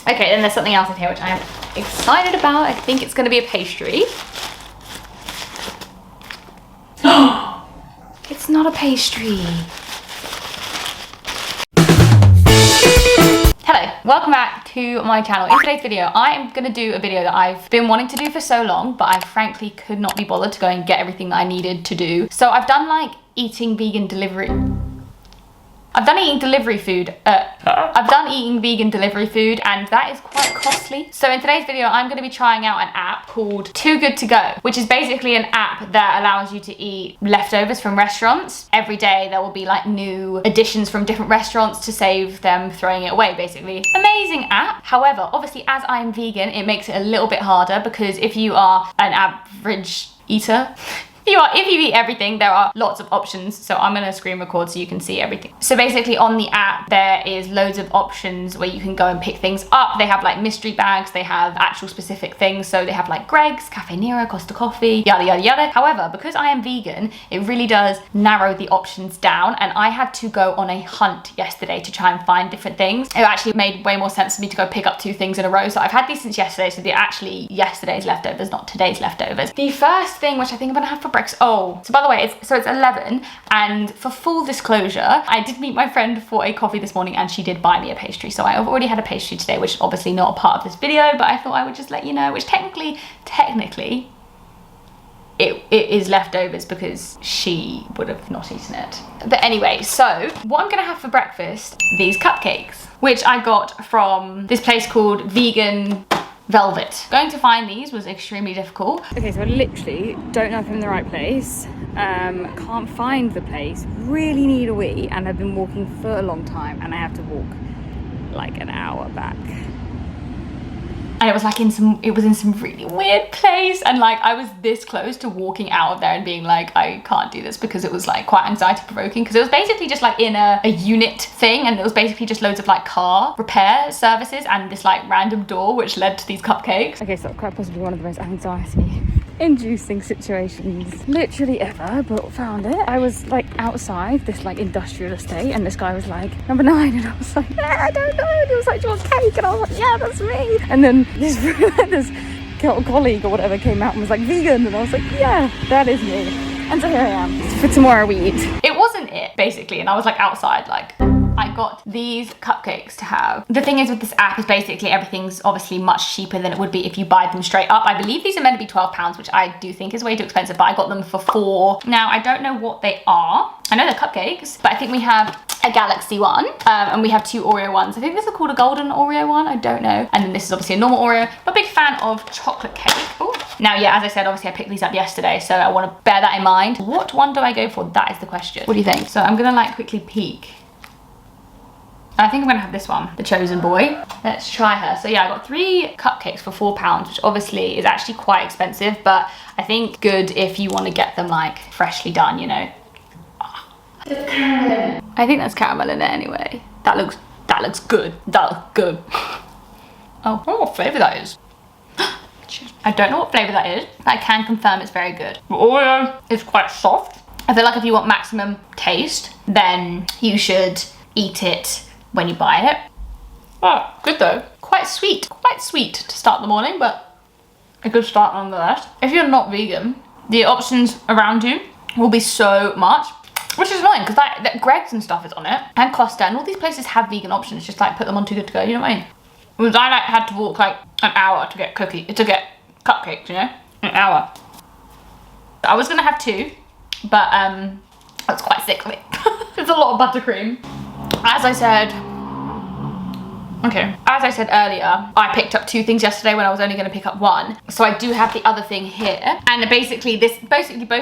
Okay, then there's something else in here which I am excited about. I think it's going to be a pastry. It's not a pastry. Hello, welcome back to my channel. In today's video, I am going to do a video that I've been wanting to do for so long, but I frankly could not be bothered to go and get everything that I needed to do. So I've done like eating vegan delivery. I've done eating vegan delivery food, and that is quite costly. So in today's video, I'm going to be trying out an app called Too Good To Go, which is basically an app that allows you to eat leftovers from restaurants. Every day there will be like new additions from different restaurants to save them throwing it away, basically. Amazing app. However, obviously as I'm vegan, it makes it a little bit harder because if you are an average eater, if you eat everything, there are lots of options. So I'm gonna screen record so you can see everything. So basically on the app, there is loads of options where you can go and pick things up. They have like mystery bags, they have actual specific things. So they have like Greg's, Cafe Nero, Costa Coffee, yada, yada, yada. However, because I am vegan, it really does narrow the options down. And I had to go on a hunt yesterday to try and find different things. It actually made way more sense for me to go pick up 2 things in a row. So I've had these since yesterday. So they're actually yesterday's leftovers, not today's leftovers. The first thing, which I think I'm gonna have for breakfast. Oh, so by the way, it's 11, and for full disclosure, I did meet my friend for a coffee this morning and she did buy me a pastry. So I've already had a pastry today, which is obviously not a part of this video, but I thought I would just let you know, which technically, it is leftovers because she would have not eaten it. But anyway, so what I'm gonna have for breakfast, these cupcakes, which I got from this place called Vegan Velvet. Going to find these was extremely difficult. Okay, so I literally don't know if I'm in the right place. Can't find the place. Really need a wee, and I've been walking for a long time, and I have to walk like an hour back. And it was like in some really weird place, and like I was this close to walking out of there and being like, I can't do this, because it was like quite anxiety provoking, because it was basically just like in a unit thing, and it was basically just loads of like car repair services and this like random door which led to these cupcakes. Okay, so quite possibly one of the most anxiety inducing situations literally ever, but found it. I was like outside this like industrial estate, and this guy was like, number 9, and I was like, yeah, I don't know, and he was like, do you want cake? And I was like, yeah, that's me. And then this colleague or whatever came out and was like, vegan, and I was like, yeah, that is me. And so here I am. For tomorrow we eat. It wasn't it, basically, and I was like outside, like, I got these cupcakes to have. The thing is with this app is basically everything's obviously much cheaper than it would be if you buy them straight up. I believe these are meant to be £12, which I do think is way too expensive, but I got them for 4. Now, I don't know what they are. I know they're cupcakes, but I think we have a galaxy one, and we have 2 Oreo ones. I think this is called a golden Oreo one, I don't know. And then this is obviously a normal Oreo. I'm a big fan of chocolate cake. Ooh. Now, yeah, as I said, obviously I picked these up yesterday, so I want to bear that in mind. What one do I go for? That is the question. What do you think? So I'm gonna like quickly peek. I think I'm gonna have this one, the chosen boy. Let's try her. So yeah, I got 3 cupcakes for £4, which obviously is actually quite expensive, but I think good if you want to get them like freshly done, you know. There's caramel in it. I think there's caramel in it anyway. That looks good. That looks good. Oh, I don't know what flavour that is. I don't know what flavour that is. I can confirm it's very good. The Oreo is quite soft. I feel like if you want maximum taste, then you should eat it when you buy it. Oh, good though. Quite sweet to start the morning, but a good start nonetheless. If you're not vegan, the options around you will be so much, which is annoying because like Greg's and stuff is on it, and Costa, and all these places have vegan options. Just like put them on Too Good To Go, you know what I mean? Whereas I like had to walk like an hour to get cupcakes, you know, an hour. I was gonna have 2, but that's quite sickly. It's a lot of buttercream. As I said earlier, I picked up 2 things yesterday when I was only going to pick up 1. So I do have the other thing here. And basically both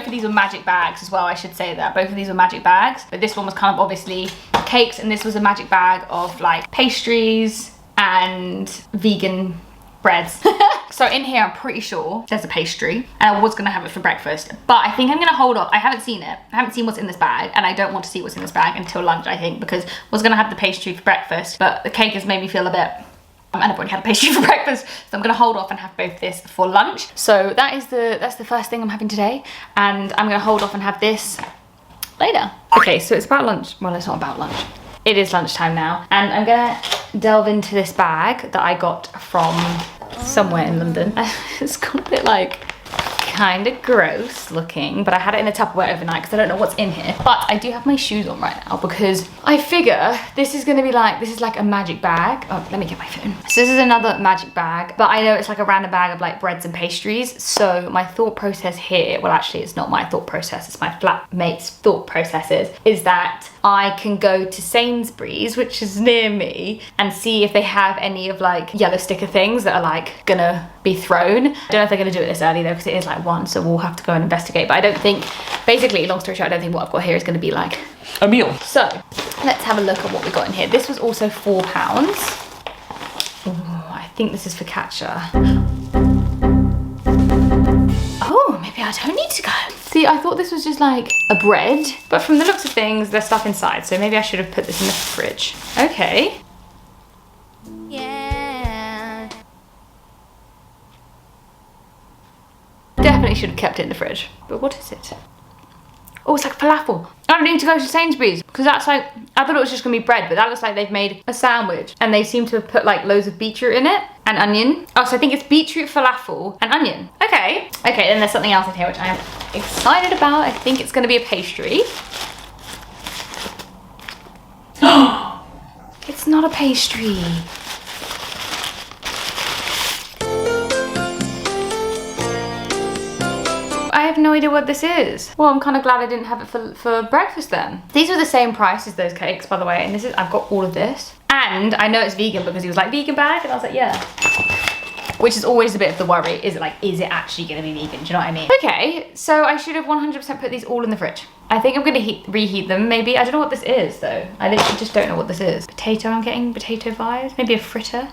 of these were magic bags as well, I should say that. Both of these were magic bags, but this one was kind of obviously cakes, and this was a magic bag of like pastries and vegan breads. So in here, I'm pretty sure there's a pastry, and I was gonna have it for breakfast, but I think I'm gonna hold off. I haven't seen it. I haven't seen what's in this bag, and I don't want to see what's in this bag until lunch, I think, because I was gonna have the pastry for breakfast, but the cake has made me feel a bit, and I've already had a pastry for breakfast, so I'm gonna hold off and have both this for lunch. So that's the first thing I'm having today, and I'm gonna hold off and have this later. Okay, so it's about lunch. Well, it's not about lunch. it is lunchtime now, and I'm gonna delve into this bag that I got from somewhere in London. It's got a bit like kind of gross looking, but I had it in a Tupperware overnight because I don't know what's in here. But I do have my shoes on right now because I figure this is gonna be like, this is like a magic bag. Oh, let me get my phone. So this is another magic bag, but I know it's like a random bag of like breads and pastries. So my thought process here, well actually it's not my thought process, it's my flatmate's thought processes, is that I can go to Sainsbury's, which is near me, and see if they have any of like yellow sticker things that are like gonna be thrown. I don't know if they're gonna do it this early though, because it is like 1, so we'll have to go and investigate. But I don't think, basically, long story short, I don't think what I've got here is gonna be like a meal. So let's have a look at what we got in here. This was also £4. Ooh, I think this is focaccia. Oh, maybe I don't need to go. See, I thought this was just like a bread, but from the looks of things, there's stuff inside. So maybe I should have put this in the fridge. Okay. Yeah. Definitely should have kept it in the fridge. But what is it? Oh, it's like falafel. I don't need to go to Sainsbury's because that's like, I thought it was just gonna be bread, but that looks like they've made a sandwich and they seem to have put like loads of beetroot in it and onion. Oh, so I think it's beetroot, falafel and onion. Okay. Okay, then there's something else in here which I am excited about. I think it's gonna be a pastry. It's not a pastry. I have no idea what this is. Well, I'm kind of glad I didn't have it for breakfast then. These are the same price as those cakes, by the way, and this is, I've got all of this. And I know it's vegan because he was like, vegan bag? And I was like, yeah. Which is always a bit of the worry. Is it actually gonna be vegan? Do you know what I mean? Okay, so I should have 100% put these all in the fridge. I think I'm gonna reheat them maybe. I don't know what this is though. I literally just don't know what this is. Potato, I'm getting potato vibes. Maybe a fritter.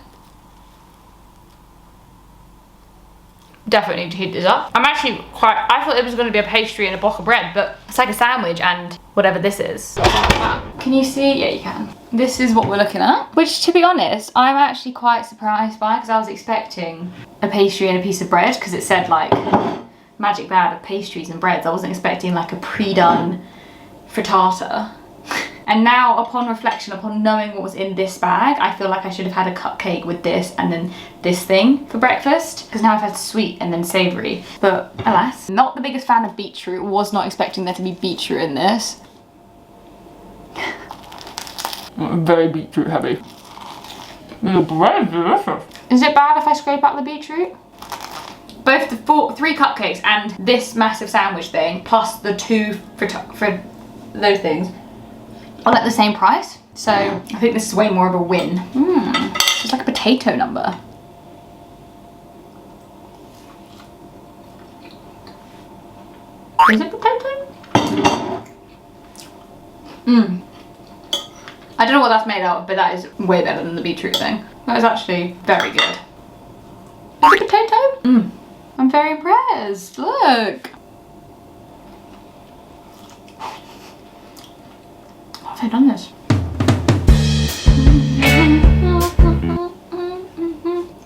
Definitely need to heat this up. I'm actually I thought it was going to be a pastry and a block of bread, but it's like a sandwich and whatever this is. Can you see? Yeah, you can. This is what we're looking at, which to be honest, I'm actually quite surprised by because I was expecting a pastry and a piece of bread because it said like magic bag of pastries and breads. I wasn't expecting like a pre-done frittata. And now, upon reflection, upon knowing what was in this bag, I feel like I should have had a cupcake with this and then this thing for breakfast. Because now I've had sweet and then savoury. But alas, not the biggest fan of beetroot. Was not expecting there to be beetroot in this. Very beetroot heavy. The bread is delicious. Is it bad if I scrape out the beetroot? Both the 3 cupcakes and this massive sandwich thing, plus the 2 for those things, are like the same price, so I think this is way more of a win. It's like a potato number. Is it potato? I don't know what that's made out of, but that is way better than the beetroot thing. That is actually very good. Is it potato? I'm very impressed. Look. How have I done this?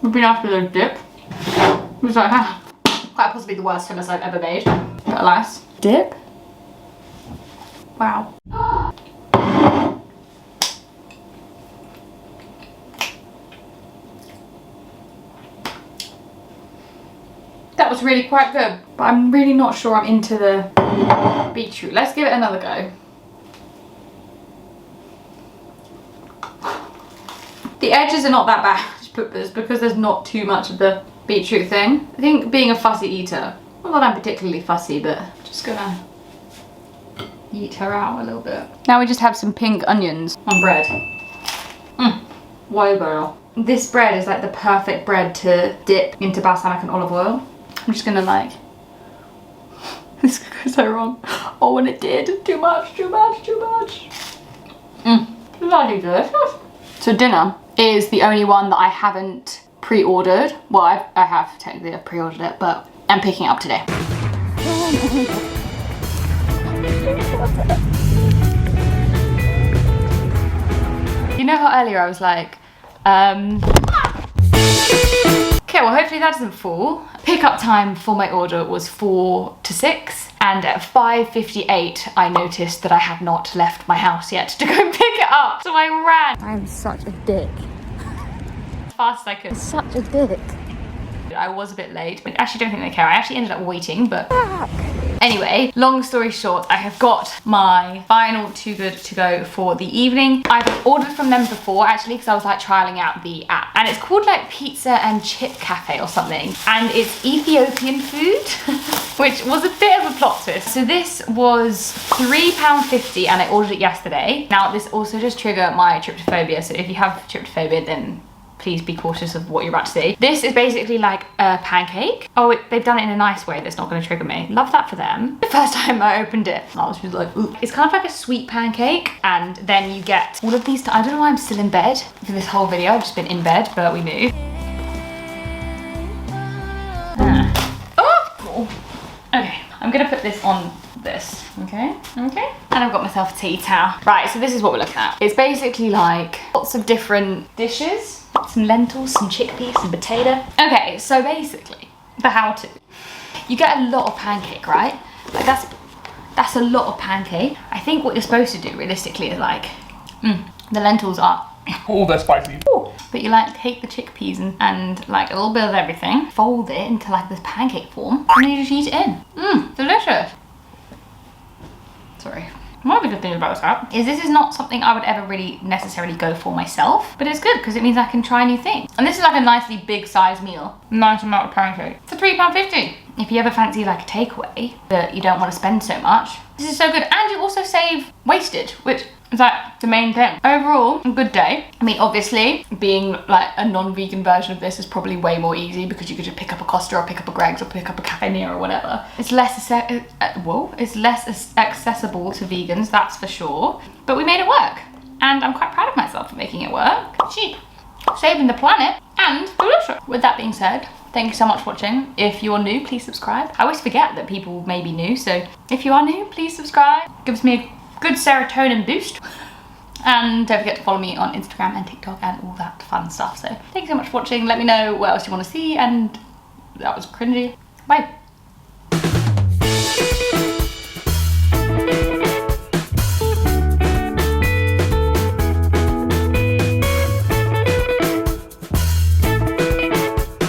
We've been after the dip. It was like, quite possibly the worst hummus I've ever made. But alas. Dip? Wow. That was really quite good. But I'm really not sure I'm into the beetroot. Let's give it another go. The edges are not that bad, but it's because there's not too much of the beetroot thing. I think being a fussy eater, not that I'm particularly fussy, but I'm just gonna eat her out a little bit. Now we just have some pink onions on bread. Way better. This bread is like the perfect bread to dip into balsamic and olive oil. I'm just gonna like, this could go so wrong. Oh, and it did. Too much. Bloody delicious. So dinner is the only one that I haven't pre-ordered. Well, I have technically pre-ordered it, but I'm picking it up today. You know how earlier I was like, okay, well hopefully that doesn't fall. Pickup time for my order was 4 to 6, And at 5:58, I noticed that I had not left my house yet to go and pick it up. So I ran. I'm such a dick. As fast as I could. Such a dick. I was a bit late, but I actually don't think they care. I actually ended up waiting, but anyway, long story short, I have got my final Too Good To Go for the evening. I've ordered from them before actually, because I was like trialing out the app, and it's called like Pizza and Chip Cafe or something, and it's Ethiopian food, which was a bit of a plot twist. So this was £3.50 and I ordered it yesterday. Now this also does trigger my tryptophobia, so if you have tryptophobia, then please be cautious of what you're about to see. This is basically like a pancake. Oh, they've done it in a nice way that's not going to trigger me. Love that for them. The first time I opened it, I was just like, ooh. It's kind of like a sweet pancake, and then you get all of these. I don't know why I'm still in bed for this whole video. I've just been in bed, but we knew. Oh! Okay, I'm gonna put this on this, okay? Okay. And I've got myself a tea towel. Right, so this is what we're looking at. It's basically like lots of different dishes. Some lentils, some chickpeas, some potato. Okay, so basically, the how-to. You get a lot of pancake, right? Like that's a lot of pancake. I think what you're supposed to do realistically is like, the lentils are, Oh, they're spicy. ooh, but you like take the chickpeas and like a little bit of everything, fold it into like this pancake form, and then you just eat it in. Delicious. Sorry. One of the good things about this app is this is not something I would ever really necessarily go for myself, but it's good because it means I can try new things. And this is like a nicely big size meal. Nice amount of pancake for £3.50. If you ever fancy like a takeaway, but you don't want to spend so much, this is so good. And you also save wastage, which is like the main thing. Overall, a good day. I mean, obviously, being like a non-vegan version of this is probably way more easy because you could just pick up a Costa or pick up a Greggs or pick up a Cafe Nero or whatever. It's less accessible to vegans, that's for sure. But we made it work, and I'm quite proud of myself for making it work. Cheap, saving the planet, and delicious. With that being said, thank you so much for watching. If you're new, please subscribe. I always forget that people may be new, so if you are new, please subscribe. Gives me a good serotonin boost. And don't forget to follow me on Instagram and TikTok and all that fun stuff. So thank you so much for watching. Let me know what else you want to see, and that was cringy. Bye.